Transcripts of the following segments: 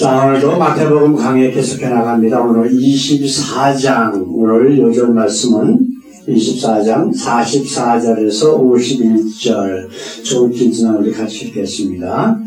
자, 오늘도 마태복음 강의 계속해 나갑니다. 오늘 24장, 오늘 요즘 말씀은 24장 44절에서 51절, 좀 긴지나 우리 같이 읽겠습니다.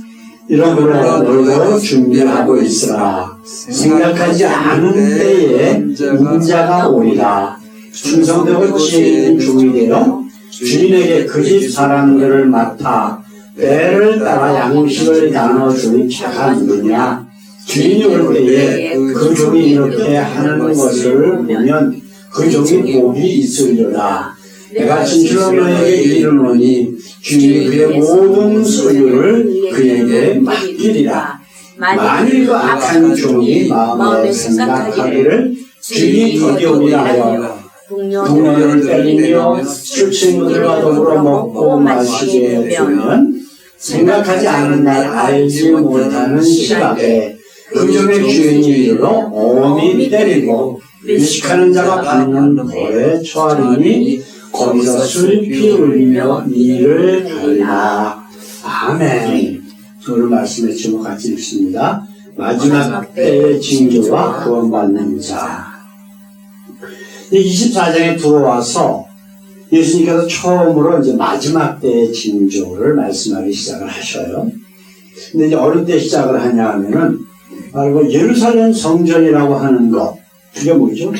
이러므로 너희도 준비하고 있으라. 생각하지 않은 때에 인자가 오리라. 충성되고 지혜 있는 종이 되어 주인에게 그 집 사람들을 맡아 때를 따라 양식을 나눠주는 자가 누구냐? 주인이 올 때에 그 종이 이렇게 하는 것을 보면 그 종이 복이 있으리라. 내가 진실로 너에게 이르노니 주인이 그의 모든 소유를 그에게 맡기리라. 만일 그 악한 종이 마음에 생각하기를 주인이 거기 오리라 하여 동료를 때리며 술 친구들과 더불어 먹고 마시게 되면 생각하지 않은 날 알지 못하는 시각에 그 종의 주인이 이르러 엄히 때리고 의식하는 자가 받는 벌에 처하리니 거기서 슬피 울며 이를 갈라. 아멘. 오늘 말씀의 제목 같이 읽습니다. 마지막 때의 징조와 구원받는 자. 24장에 들어와서 예수님께서 처음으로 이제 마지막 때의 징조를 말씀하기 시작을 하셔요. 근데 이제 어느 때 시작을 하냐 하면은 바로 예루살렘 성전이라고 하는 것, 그게 뭐죠?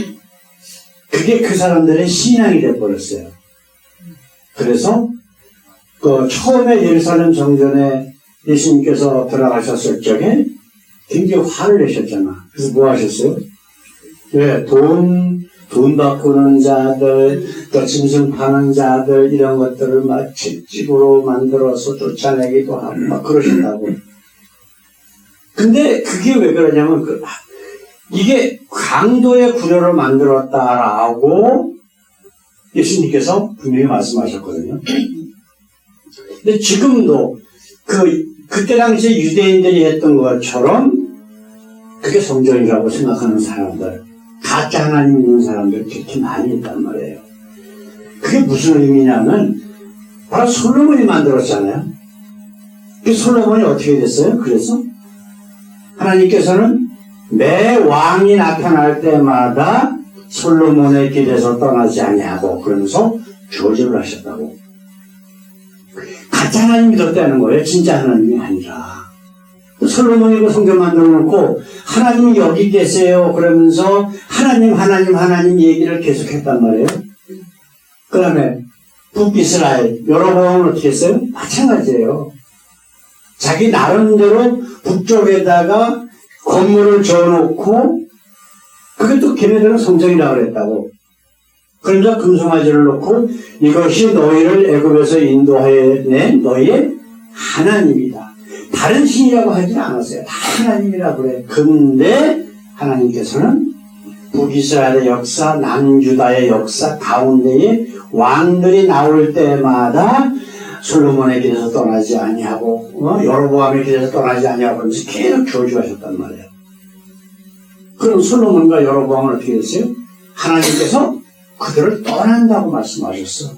그게 그 사람들의 신앙이 돼버렸어요. 그래서 그 처음에 예루살렘 성전에 예수님께서 들어가셨을 적에 굉장히 화를 내셨잖아. 그래서 뭐 하셨어요? 왜? 돈 바꾸는 자들, 또 짐승 파는 자들, 이런 것들을 막 채찍으로 만들어서 쫓아내기도 하고, 막 그러신다고. 근데 그게 왜 그러냐면, 이게 강도의 구려로 만들었다라고 예수님께서 분명히 말씀하셨거든요. 근데 지금도 그때 당시에 유대인들이 했던 것처럼 그게 성전이라고 생각하는 사람들, 가짜 하나님 있는 사람들 그렇게 많이 있단 말이에요. 그게 무슨 의미냐면 바로 솔로몬이 만들었잖아요. 그 솔로몬이 어떻게 됐어요? 그래서 하나님께서는 매 왕이 나타날 때마다 솔로몬의 길에서 떠나지 아니하고 그러면서 저주를 하셨다고. 가짜 하나님 믿었다는 거예요. 진짜 하나님이 아니라. 솔로몬이 그 성전 만들어 놓고 하나님이 여기 계세요 그러면서 하나님 얘기를 계속했단 말이에요. 그 다음에 북이스라엘 여로보암은 어떻게 했어요? 마찬가지예요. 자기 나름대로 북쪽에다가 건물을 지어놓고 그게 또 걔네들은 성전이라고 그랬다고. 그러면서 금송아지를 놓고 이것이 너희를 애굽에서 인도해낸 너희의 하나님이다. 다른 신이라고 하지 않았어요. 다 하나님이라고 그래. 근데 하나님께서는 북이스라엘의 역사, 남유다의 역사 가운데에 왕들이 나올 때마다 솔로몬의 길에서 떠나지 아니하고 여로보암의 길에서 떠나지 아니하고 그러면서 계속 저주하셨단 말이에요. 그럼 솔로몬과 여로보암은 어떻게 됐어요? 하나님께서 그들을 떠난다고 말씀하셨어.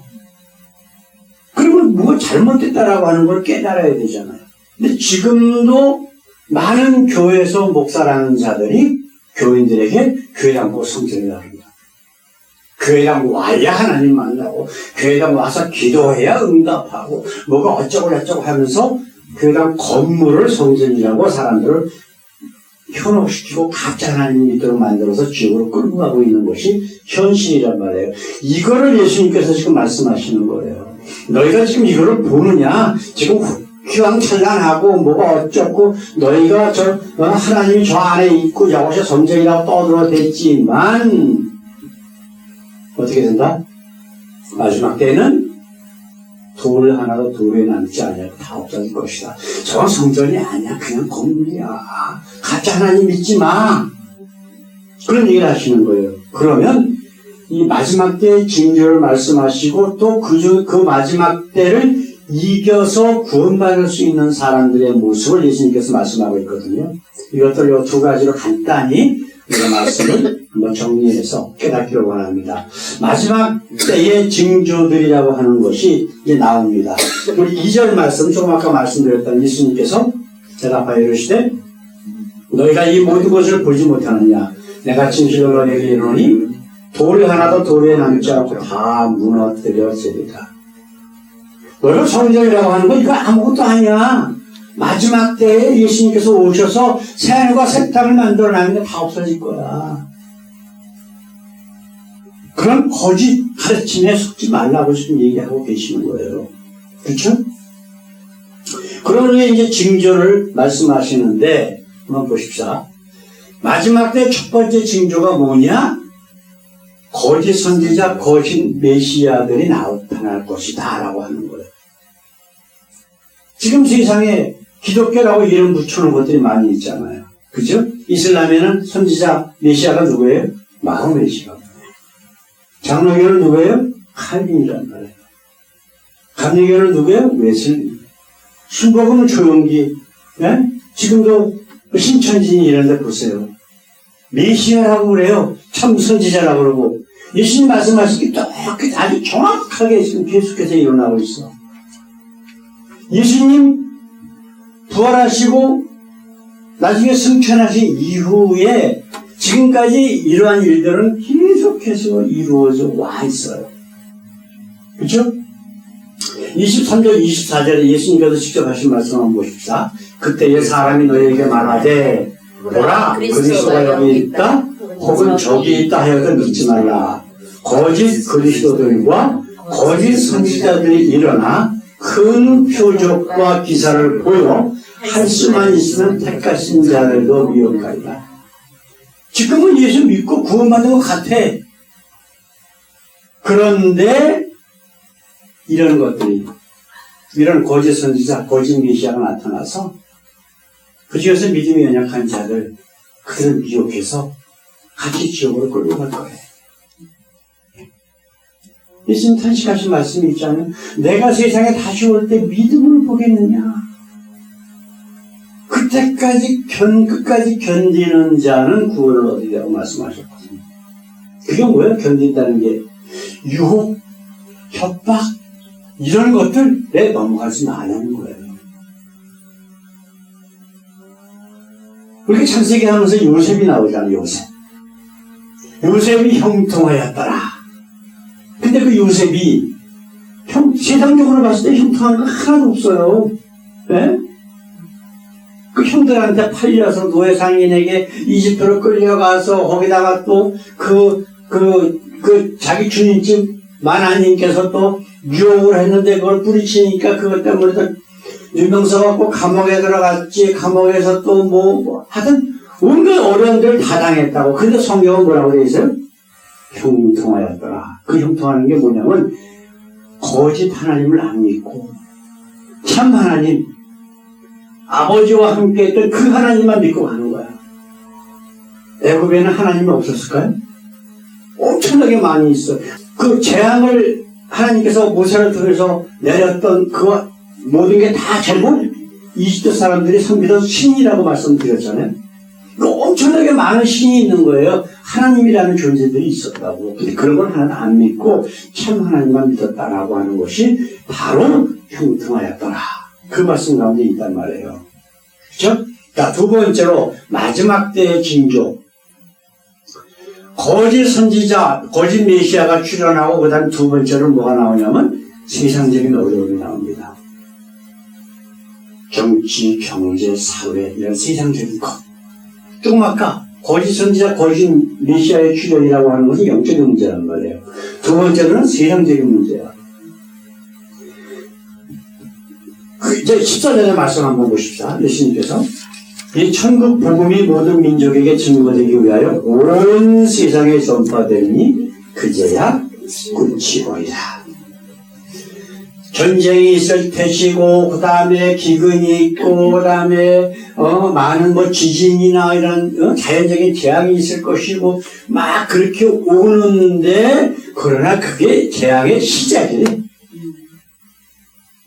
그러면 뭐가 잘못됐다라고 하는 걸 깨달아야 되잖아요. 근데 지금도 많은 교회에서 목사라는 자들이 교인들에게 교회당 꼭 성전이라고 합니다. 교회당 와야 하나님 만나고 교회당 와서 기도해야 응답하고 뭐가 어쩌고 저쩌고 하면서 교회당 건물을 성전이라고 사람들을 현혹시키고 가짜 하나님 믿도록 만들어서 지옥으로 끌고 가고 있는 것이 현실이란 말이에요. 이거를 예수님께서 지금 말씀하시는 거예요. 너희가 지금 이거를 보느냐? 지금 휘황찬란하고 뭐가 어쩌고 너희가 하나님이 저 안에 있고 여기서 성전이라고 떠들어댔지만 어떻게 된다? 마지막 때는 돌 하나도 돌에 남지 않냐고 다 없어질 것이다. 저건 성전이 아니야. 그냥 건물이야. 가짜 하나님 믿지 마. 그런 얘기를 하시는 거예요. 그러면 이 마지막 때의 징조를 말씀하시고 또 그 마지막 때를 이겨서 구원받을 수 있는 사람들의 모습을 예수님께서 말씀하고 있거든요. 이것들 두 가지로 간단히 우리가 말씀을 한번 정리해서 깨닫기를 원합니다. 마지막 때의 징조들이라고 하는 것이 이제 나옵니다. 우리 2절 말씀, 조금 아까 말씀드렸던 예수님께서 대답하여 이르시되 너희가 이 모든 것을 보지 못하느냐. 내가 진실로 너희에게 이르노니 돌이 하나도 돌에 남지 않고 다 무너뜨려지리라. 너희가 성전이라고 하는 건 이거 아무것도 아니야. 마지막 때에 예수님께서 오셔서 새하늘과 새 땅을 만들어놨는데 다 없어질 거야. 그런 거짓 가르침에 속지 말라고 지금 얘기하고 계시는 거예요. 그렇죠? 그러니 이제 징조를 말씀하시는데 한번 보십시다. 마지막 때 첫 번째 징조가 뭐냐? 거짓 선지자, 거짓 메시아들이 나타날 것이다 라고 하는 거예요. 지금 세상에 기독교라고 이름 붙여놓은 것들이 많이 있잖아요. 그죠? 이슬람에는 선지자 메시아가 누구예요? 마호메시아. 장로교는 누구예요? 칼빈이란 말이에요. 감리교는 누구예요? 웨슬리. 순복음은 조용기. 예? 지금도 신천지니 이런 데 보세요. 메시아라고 그래요. 참 선지자라고 그러고. 예수님 말씀하시기 똑같이 아주 정확하게 지금 계속해서 일어나고 있어. 예수님 부활하시고 나중에 승천하신 이후에 지금까지 이러한 일들은 계속해서 이루어져 와 있어요. 그렇죠? 23절, 24절에 예수님께서 직접 하신 말씀 한번 보십시다. 그때에 사람이 너희에게 말하되 보라, 그리스도가 여기 있다, 혹은 저기 있다 하여도 믿지 말라. 거짓 그리스도들과 거짓 선지자들이 일어나 큰 표적과 기사를 보여 할 수만 있으면 택하신 자들도 미혹하리라. 지금은 예수 믿고 구원받은 것 같아. 그런데 이런 것들이, 이런 거짓 선지자, 거짓 메시아가 나타나서 그 중에서 믿음이 연약한 자들, 그들을 미혹해서 같이 지옥으로 끌고 갈 거예요. 예수님 탄식하신 말씀이 있잖아요. 내가 세상에 다시 올 때 믿음을 보겠느냐. 그때까지 끝까지 견디는 자는 구원을 얻으리라고 말씀하셨거든요. 그게 뭐예요? 견딘다는 게 유혹, 협박 이런 것들에 넘어가지 말라는 거예요. 그렇게 창세기 하면서 요셉이 나오잖아요. 요셉이 형통하였더라. 근데 그 요셉이 세상적으로 봤을 때 형통한 거 하나도 없어요. 네? 그 형들한테 팔려서 노예 상인에게 이집트로 끌려가서 거기다가 또 자기 주인집 만화님께서 또 유혹을 했는데 그걸 뿌리치니까 그것 때문에 또 유명서갖고 감옥에 들어갔지. 감옥에서 또 하여튼 온갖 어려움들을 다 당했다고. 근데 성경은 뭐라고 되어 있어요? 형통하였더라. 그 형통하는 게 뭐냐면 거짓 하나님을 안 믿고 참 하나님, 아버지와 함께 했던 그 하나님만 믿고 가는 거야. 애굽에는 하나님이 없었을까요? 엄청나게 많이 있어. 그 재앙을 하나님께서 모세를 통해서 내렸던 그 모든 게 다 전부 이집트 사람들이 섬기던 신이라고 말씀드렸잖아요. 그 엄청나게 많은 신이 있는 거예요. 하나님이라는 존재들이 있었다고. 근데 그런 걸 하나도 안 믿고 참 하나님만 믿었다라고 하는 것이 바로 형통하였더라. 그 말씀 가운데 있단 말이에요. 그렇죠? 자, 두 번째로 마지막 때의 징조. 거짓 선지자, 거짓 메시아가 출현하고 그 다음 두 번째로 뭐가 나오냐면 세상적인 어려움이 나옵니다. 정치, 경제, 사회 이런 세상적인 것. 조금 아까 거짓 선지자, 거짓 메시아의 출현이라고 하는 것은 영적인 문제란 말이에요. 두 번째로는 세상적인 문제야. 이제 14절의 말씀 한번 보십시다. 예수님께서 이 천국 복음이 모든 민족에게 증거되기 위하여 온 세상에 전파되니 그제야 끝이 오리라. 전쟁이 있을 테시고 그 다음에 기근이 있고 그 다음에 많은 지진이나 이런 자연적인 재앙이 있을 것이고 막 그렇게 오는데 그러나 그게 재앙의 시작이래.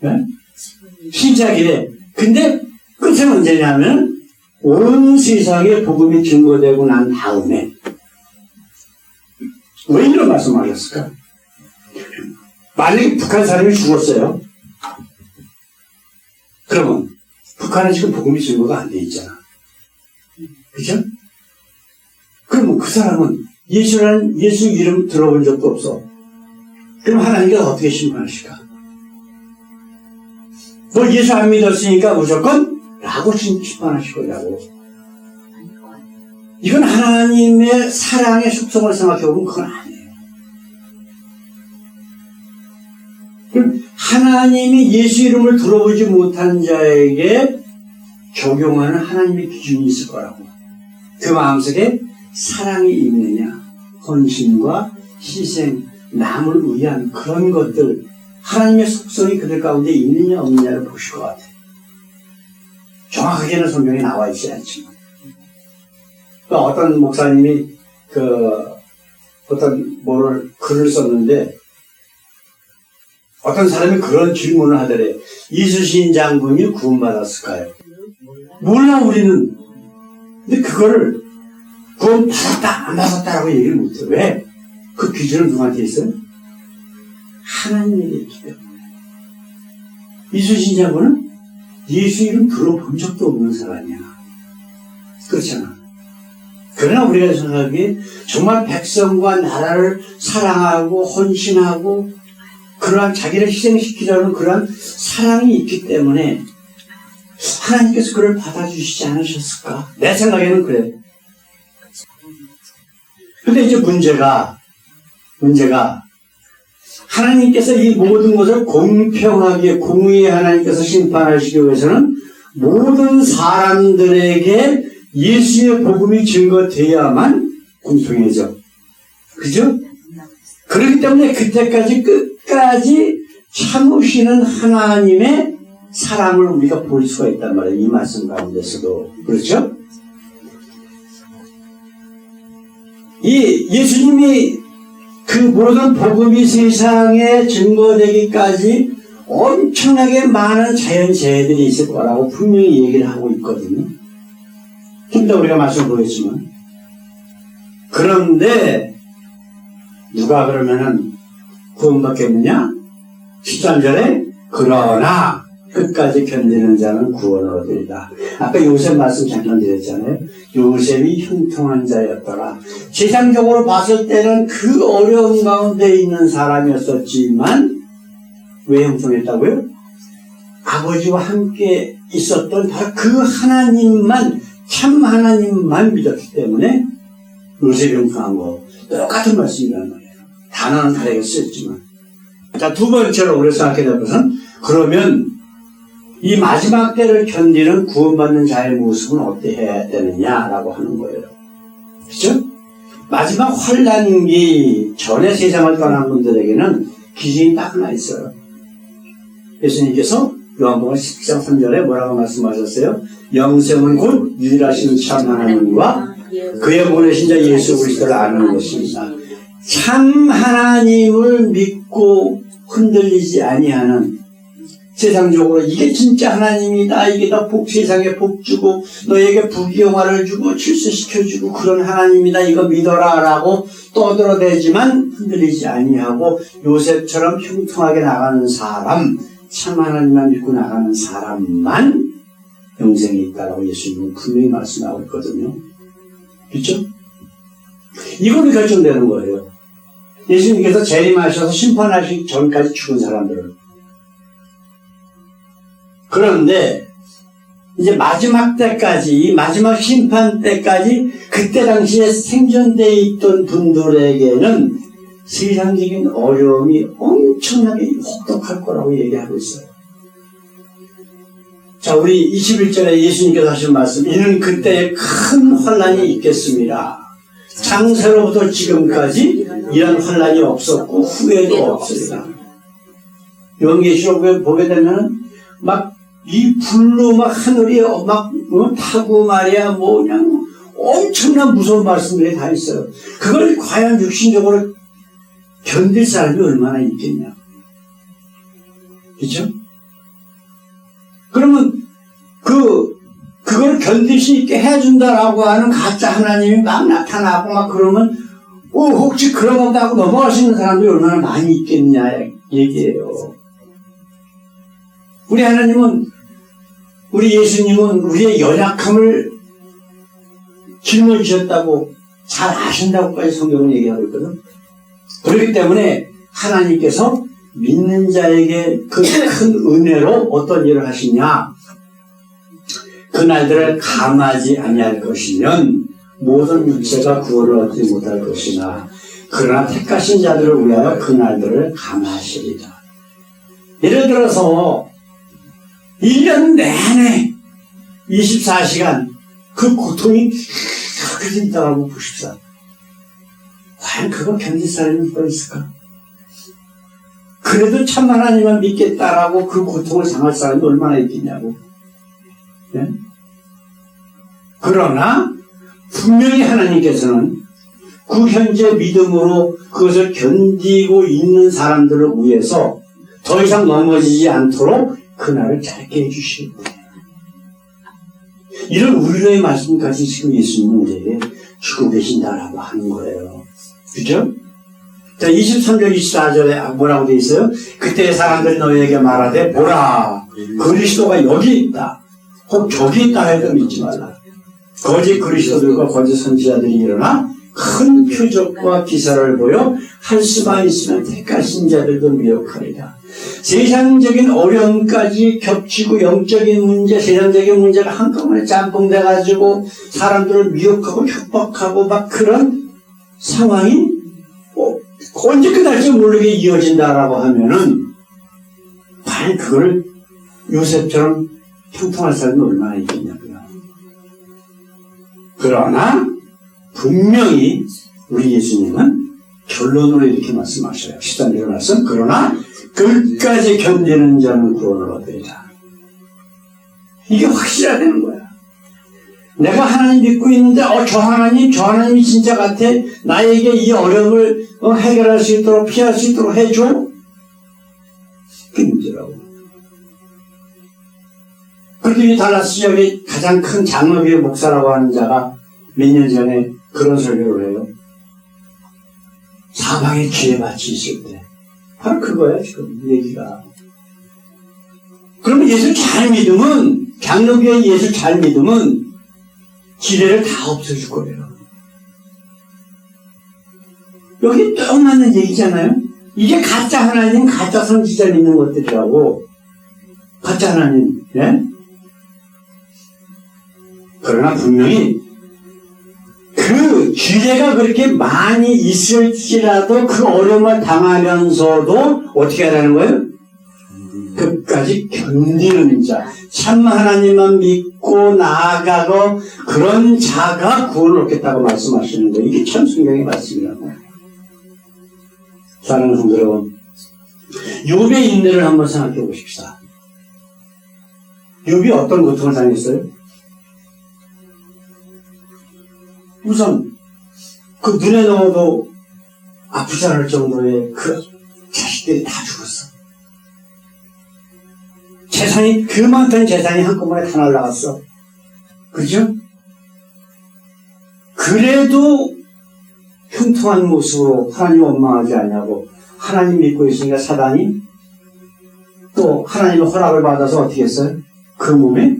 네? 시작이래. 근데 끝은 언제냐면 온 세상에 복음이 증거되고 난 다음에. 왜 이런 말씀하셨을까? 만약에 북한 사람이 죽었어요. 그러면 북한은 지금 복음이 증거가 안 돼 있잖아. 그죠? 그러면 그 사람은 예수 이름 들어본 적도 없어. 그럼 하나님께서 어떻게 심판하실까? 너 예수 안 믿었으니까 무조건 라고 심판하실 거냐고. 이건 하나님의 사랑의 속성을 생각해보면 그건 아니에요. 그럼 하나님이 예수 이름을 들어보지 못한 자에게 적용하는 하나님의 기준이 있을 거라고. 그 마음속에 사랑이 있느냐, 헌신과 희생, 남을 위한 그런 것들, 하나님의 속성이 그들 가운데 있느냐 없느냐를 보실 것 같아요. 정확하게는 성경에 나와 있지 않지만. 어떤 목사님이 어떤 글을 썼는데 어떤 사람이 그런 질문을 하더래요. 이수신 장군이 구원받았을까요? 몰라 우리는. 근데 그거를 구원 받았다 안 받았다라고 얘기를 못해요. 왜? 그 기준은 누구한테 있어요? 하나님에게 있기 때문에. 이수신 장군은 예수 이름 들어본 적도 없는 사람이야. 그렇잖아. 그러나 우리가 생각하기에 정말 백성과 나라를 사랑하고 헌신하고 그러한 자기를 희생시키려는 그러한 사랑이 있기 때문에 하나님께서 그를 받아주시지 않으셨을까? 내 생각에는 그래. 근데 이제 문제가 하나님께서 이 모든 것을 공평하게 공의의 하나님께서 심판하시기 위해서는 모든 사람들에게 예수의 복음이 증거되어야만 공평해져. 그죠? 그렇기 때문에 그때까지 끝까지 참으시는 하나님의 사랑을 우리가 볼 수가 있단 말이에요. 이 말씀 가운데서도. 그렇죠? 이 예수님이 그 모든 복음이 세상에 증거되기까지 엄청나게 많은 자연재해들이 있을 거라고 분명히 얘기를 하고 있거든요. 좀 더 우리가 말씀을 보겠지만. 그런데 누가 그러면은 구원받겠느냐? 13절에 그러나 끝까지 견디는 자는 구원을 얻으리라. 아까 요셉 말씀 잠깐 드렸잖아요. 요셉이 형통한 자였더라. 세상적으로 봤을 때는 그 어려운 가운데 있는 사람이었었지만 왜 형통했다고요? 아버지와 함께 있었던 바로 그 하나님만, 참 하나님만 믿었기 때문에 요셉이 형통한 거 똑같은 말씀이란 말이에요. 단어는 다르게 쓰였지만. 자, 두 번째로 우리가 생각해야 될 것은 그러면 이 마지막 때를 견디는 구원받는 자의 모습은 어떻게 해야 되느냐라고 하는 거예요. 그렇죠? 마지막 환난기 전에 세상을 떠난 분들에게는 기준이 딱 하나 있어요. 예수님께서 요한복음 10장 3절에 뭐라고 말씀하셨어요? 영생은 곧 유일하신 참 하나님과 그의 보내신 자 예수 그리스도를 아는 것입니다. 참 하나님을 믿고 흔들리지 아니하는, 세상적으로 이게 진짜 하나님이다, 이게 다 세상에 복 주고 너에게 부귀영화를 주고 출세시켜주고 그런 하나님이다, 이거 믿어라 라고 떠들어대지만 흔들리지 아니하고 요셉처럼 형통하게 나가는 사람, 참 하나님만 믿고 나가는 사람만 영생이 있다라고 예수님은 분명히 말씀하고 있거든요. 그렇죠? 이걸로 결정되는 거예요. 예수님께서 재림하셔서 심판하시기 전까지 죽은 사람들을. 그런데 이제 마지막 때까지, 이 마지막 심판 때까지 그때 당시에 생존되어 있던 분들에게는 세상적인 어려움이 엄청나게 혹독할 거라고 얘기하고 있어요. 자, 우리 21절에 예수님께서 하신 말씀, 이는 그때에 큰 환난이 있겠습니다. 창세로부터 지금까지 이런 환난이 없었고 후에도 없으리라. 요한계시록에 보게 되면 막 이 불로 막 하늘이 막 타고 말이야, 뭐 그냥 엄청난 무서운 말씀들이 다 있어요. 그걸 과연 육신적으로 견딜 사람이 얼마나 있겠냐. 그렇죠? 그러면 그걸 견딜 수 있게 해준다라고 하는 가짜 하나님이 막 나타나고 막 그러면 혹시 그런 것도 하고 넘어갈 수 있는 사람들이 얼마나 많이 있겠냐 얘기예요. 우리 하나님은, 우리 예수님은 우리의 연약함을 짊어지셨다고 잘 아신다고까지 성경은 얘기하고 있거든. 그렇기 때문에 하나님께서 믿는 자에게 그 큰 은혜로 어떤 일을 하시냐. 그날들을 감하지 아니할 것이면 모든 육체가 구원을 얻지 못할 것이나 그러나 택하신 자들을 위하여 그날들을 감하시리라. 예를 들어서 1년 내내 24시간 그 고통이 그렇게 있다고 보십시오. 과연 그거 견딜 사람이 누가 있을까? 그래도 참 하나님만 믿겠다라고 그 고통을 당할 사람이 얼마나 있겠냐고. 네? 그러나 분명히 하나님께서는 그 현재 믿음으로 그것을 견디고 있는 사람들을 위해서 더 이상 넘어지지 않도록 그날을 짧게 해주시기 때문에 이런 위로의 말씀까지 지금 예수님은 우리에게 주고 계신다라고 하는 거예요. 그죠? 자, 23절, 24절에 뭐라고 되어 있어요? 그때 사람들이 너희에게 말하되 보라, 그리스도가 여기 있다. 혹 저기 있다 해도 믿지 말라. 거짓 그리스도들과 거짓 선지자들이 일어나 큰 표적과 기사를 보여 할 수만 있으면 택하신 자들도 미혹하리라. 세상적인 어려움까지 겹치고 영적인 문제, 세상적인 문제가 한꺼번에 짬뽕돼가지고 사람들을 미혹하고 협박하고 막 그런 상황이 언제 끝날지 모르게 이어진다라고 하면은 과연 그걸 요셉처럼 형통할 사람이 얼마나 있겠냐고요. 그러나 분명히 우리 예수님은 결론으로 이렇게 말씀하셔요. 13절 말씀. 그러나 끝까지 견디는 자는 구원을 얻으리라. 이게 확실하다는 거야. 내가 하나님 믿고 있는데 저 하나님이 진짜 같아. 나에게 이 어려움을 해결할 수 있도록 피할 수 있도록 해줘. 그게 문제라고. 그렇게 이 달라스 지역의 가장 큰 장로교회 목사라고 하는 자가 몇 년 전에 그런 설교를 해요. 사방에 기회밭이 있을 때. 바로 그거야, 지금, 얘기가. 그러면 예수 잘 믿으면, 장로교회 예수 잘 믿으면, 기회를 다 없애줄 거예요. 여기 딱 맞는 얘기잖아요? 이게 가짜 하나님, 가짜 선지자 믿는 것들이라고. 가짜 하나님, 예? 그러나 분명히 그 기회가 그렇게 많이 있을지라도 그 어려움을 당하면서도 어떻게 하라는 거예요? 끝까지 견디는 자, 참 하나님만 믿고 나아가고 그런 자가 구원을 얻겠다고 말씀하시는 거예요. 이게 참 성경의 말씀이라고. 사랑하는 성도 여러분, 욥의 인내를 한번 생각해 보십시다. 욥이 어떤 고통을 당했어요? 우선 그 눈에 넣어도 아프지 않을 정도의 그 자식들이 다 죽었어. 재산이, 그만큼 재산이 한꺼번에 다 날라갔어. 그죠? 그래도 흉통한 모습으로 하나님 원망하지 않냐고. 하나님 믿고 있으니까 사단이 또 하나님의 허락을 받아서 어떻게 했어요? 그 몸에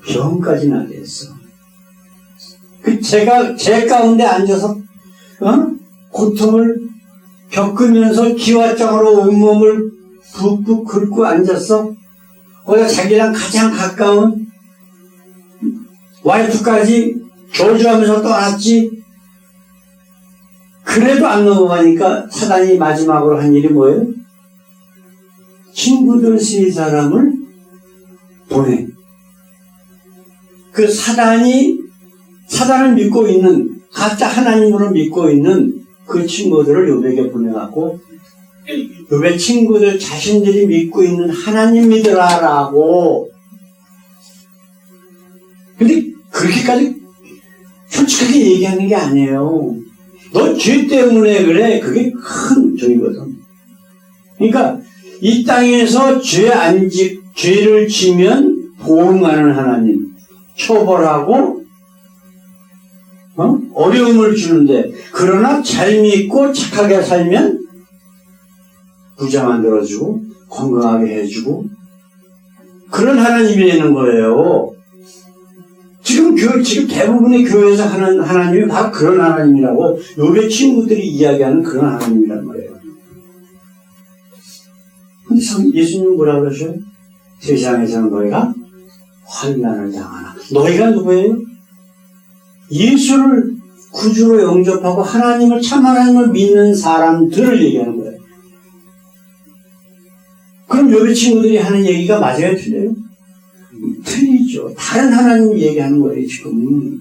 병까지 나게 했어. 제가 제 가운데 앉아서 고통을 겪으면서 기와장으로 온몸을 푹푹 긁고 앉았어. 거기다 자기랑 가장 가까운 와이프까지 저주하면서 떠났지. 그래도 안 넘어가니까 사단이 마지막으로 한 일이 뭐예요? 친구들 3사람을 보내. 그 사단을 믿고 있는, 가짜 하나님으로 믿고 있는 그 친구들을 욥에게 보내갖고, 욥의 친구들 자신들이 믿고 있는 하나님 믿으라라고. 근데 그렇게까지 솔직하게 얘기하는 게 아니에요. 너 죄 때문에 그래. 그게 큰 죄거든. 그러니까 이 땅에서 죄를 지면 보응하는 하나님, 처벌하고 어려움을 주는데, 그러나 잘 믿고 착하게 살면 부자 만들어주고 건강하게 해주고 그런 하나님이 있는 거예요. 지금 지금 대부분의 교회에서 하는 하나님이 바로 그런 하나님이라고 요배 친구들이 이야기하는 그런 하나님이란 말이에요. 근데 예수님은 뭐라고 그러셔요? 세상에서는 너희가 환난을 당하나. 너희가 누구예요? 예수를 구주로 영접하고 하나님을 참 하나님을 믿는 사람들을 얘기하는 거예요. 그럼 요배 친구들이 하는 얘기가 맞아요? 틀려요? 틀리죠. 다른 하나님 얘기하는 거예요, 지금.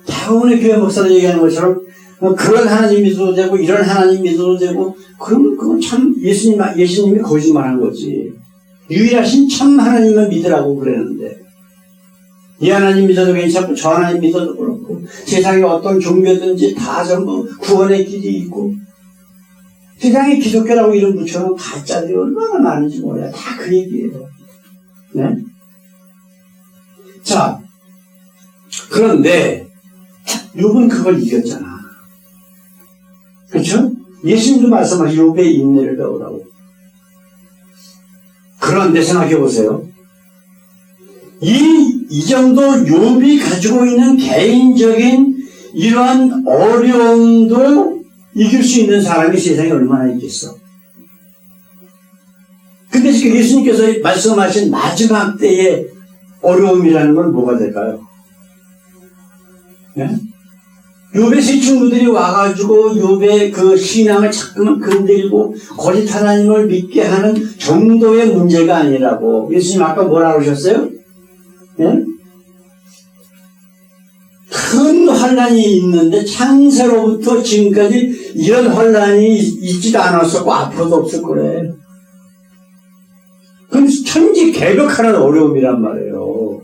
대부분의 교회 목사들 얘기하는 것처럼 그런 하나님 믿어도 되고 이런 하나님 믿어도 되고 그러면 그건 참 예수님이 거짓말한 거지. 유일하신 참 하나님만 믿으라고 그랬는데 이 하나님 믿어도 괜찮고 저 하나님 믿어도 그렇고 세상에 어떤 종교든지 다 전부 구원의 길이 있고 세상에 기독교라고 이름 붙여놓은 가짜들이 얼마나 많은지 몰라요. 다 그 얘기예요. 네? 자, 그런데 욥은 그걸 이겼잖아. 그렇죠? 예수님도 말씀하신 욥의 인내를 배우라고. 그런데 생각해 보세요. 이 정도 욥이 가지고 있는 개인적인 이러한 어려움도 이길 수 있는 사람이 세상에 얼마나 있겠어. 근데 지금 예수님께서 말씀하신 마지막 때의 어려움이라는 건 뭐가 될까요? 네? 욥의 세 친구들이 와가지고 욥의 그 신앙을 자꾸만 건드리고 거짓 하나님을 믿게 하는 정도의 문제가 아니라고. 예수님 아까 뭐라고 하셨어요? 네? 큰 환난이 있는데 창세로부터 지금까지 이런 환난이 있지도 않았었고 앞으로도 없을 거래. 그건 천지 개벽하는 어려움이란 말이에요.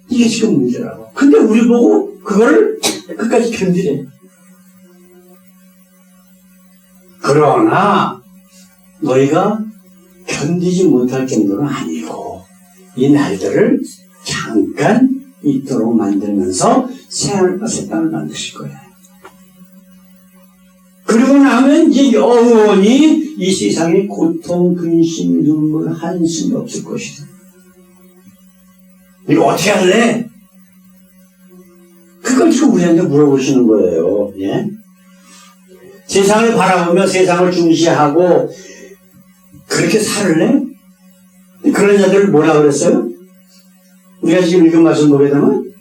이게 지금 문제라고. 근데 우리 보고 그걸 끝까지 견디래. 그러나 너희가 견디지 못할 정도는 아니고 이 날들을 잠깐 있도록 만들면서 새하늘과 새 땅을 만드실 거예요. 그리고 나면 이제 영원히 이 세상에 고통, 근심, 눈물, 한숨이 없을 것이다. 이거 어떻게 할래? 그걸 지금 우리한테 물어보시는 거예요. 예? 세상을 바라보며 세상을 중시하고 그렇게 살래? 그런 자들을 뭐라 그랬어요? 우리가 지금 읽은 말씀 보게 되면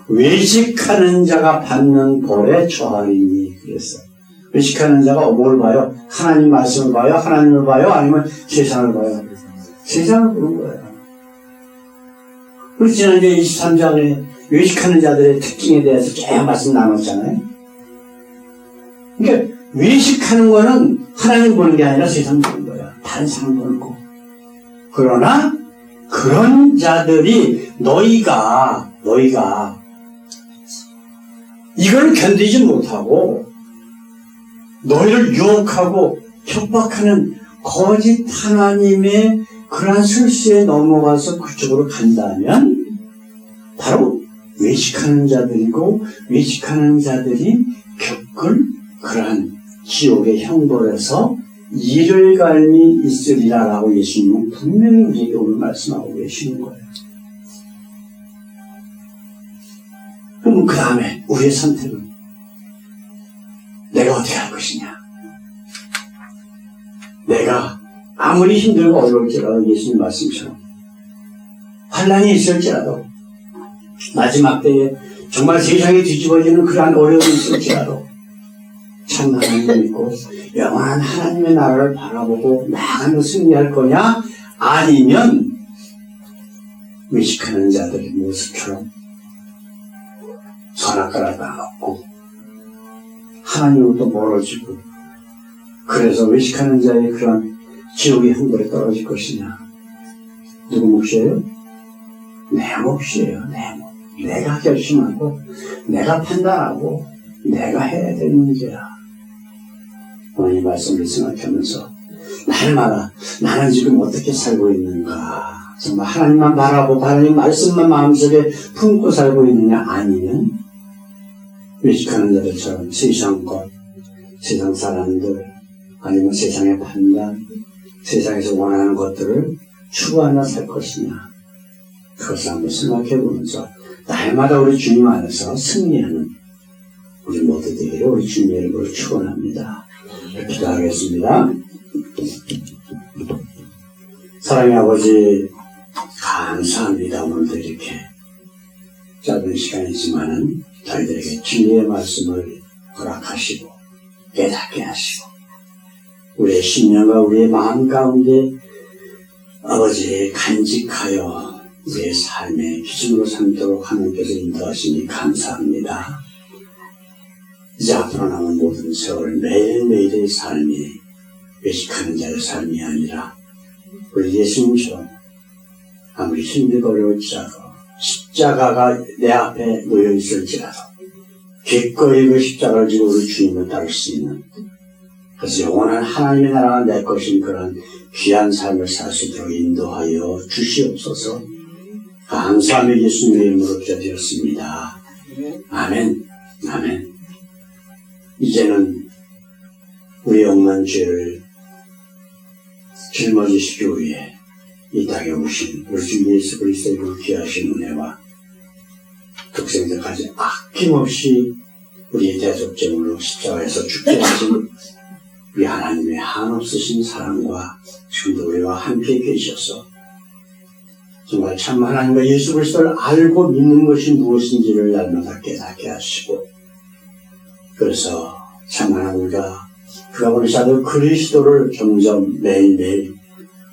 외식하는 자가 받는 벌에 처하리니 그랬어요. 외식하는 자가 뭘 봐요? 하나님 말씀을 봐요? 하나님을 봐요? 아니면 세상을 봐요? 세상을 보는 거예요. 우리 지난주에 23장에 외식하는 자들의 특징에 대해서 쭉 말씀 나눴잖아요. 그러니까 외식하는 거는 하나님 보는 게 아니라 세상 보는 거예요. 다른 사람 보는 거. 그러나 그런 자들이 너희가 이걸 견디지 못하고 너희를 유혹하고 협박하는 거짓 하나님의 그러한 술수에 넘어가서 그쪽으로 간다면 바로 외식하는 자들이고 외식하는 자들이 겪을 그러한 지옥의 형벌에서 이를 갈미 있으리라라고 예수님은 분명히 우리에게 오늘 말씀하고 계시는 거예요. 그럼 그 다음에 우리의 선택은 내가 어떻게 할 것이냐. 내가 아무리 힘들고 어려울지라도 예수님 말씀처럼 환난이 있을지라도 마지막 때에 정말 세상이 뒤집어지는 그러한 어려움이 있을지라도 참 하나님을 믿고 영원한 하나님의 나라를 바라보고 나아가며 승리할 거냐 아니면 외식하는 자들의 모습처럼 선악과를 따먹고 하나님으로부터 멀어지고 그래서 외식하는 자의 그런 지옥의 형벌에 떨어질 것이냐. 누구 몫이에요? 내 몫이에요. 내 몫. 내가 결심하고 내가 판단하고 내가 해야 될 문제야. 오늘 이 말씀을 생각하면서 날마다 나는 지금 어떻게 살고 있는가. 정말 하나님만 바라보고 하나님 말씀만 마음속에 품고 살고 있느냐 아니면 외식하는 자들처럼 세상 것, 세상 사람들 아니면 세상의 판단, 세상에서 원하는 것들을 추구하며 살 것이냐. 그것을 한번 생각해 보면서 날마다 우리 주님 안에서 승리하는 우리 모두 되기를 우리 주님 이름으로 축원합니다. 기도하겠습니다. 사랑의 아버지 감사합니다. 오늘도 이렇게 짧은 시간이지만은 저희들에게 진리의 말씀을 허락하시고 깨닫게 하시고 우리의 심령과 우리의 마음 가운데 아버지 간직하여 우리의 삶의 기준으로 삼도록 하나님께서 인도하시니 감사합니다. 이제 앞으로 남은 모든 세월 매일매일의 삶이 외식하는 자의 삶이 아니라 우리 예수님처럼 아무리 힘들고 어려울지라도 십자가가 내 앞에 놓여있을지라도 기꺼이 그 십자가를 지고 우리 주님을 따를 수 있는 그래서 영원한 하나님의 나라가 내 것인 그런 귀한 삶을 살 수 있도록 인도하여 주시옵소서. 감사하며 예수님의 이름으로 기도드렸습니다. 아멘. 아멘. 이제는 우리 억만 죄를 짊어지시기 위해 이 땅에 오신 우리 주 예수 그리스도의 그 귀하신 은혜와 독생자까지 아낌없이 우리의 대속제물로 십자가에서 죽게 하신 우리 하나님의 한없으신 사랑과 지금도 우리와 함께 계셔서 정말 참 하나님과 예수 그리스도를 알고 믿는 것이 무엇인지를 날마다 깨닫게 하시고 그래서 참 하나님과 그가 보내셔도 그리스도를 점점 매일매일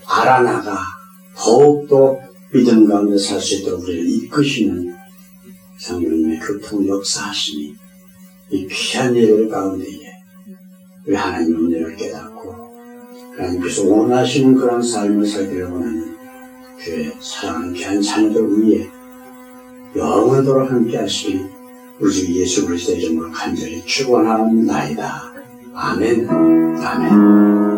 알아나가 더욱더 믿음 가운데 살 수 있도록 우리를 이끄시는 성령님의 극통 역사하시니 이 귀한 예배 가운데에 우리 하나님의 은혜를 깨닫고 하나님께서 원하시는 그런 삶을 살기를 원하는 그의 사랑하는 귀한 자녀들 위해 영원토록 함께 하시니 우리 주 예수 그리스도의 이름으로 간절히 축원하옵나이다. 아멘. 아멘.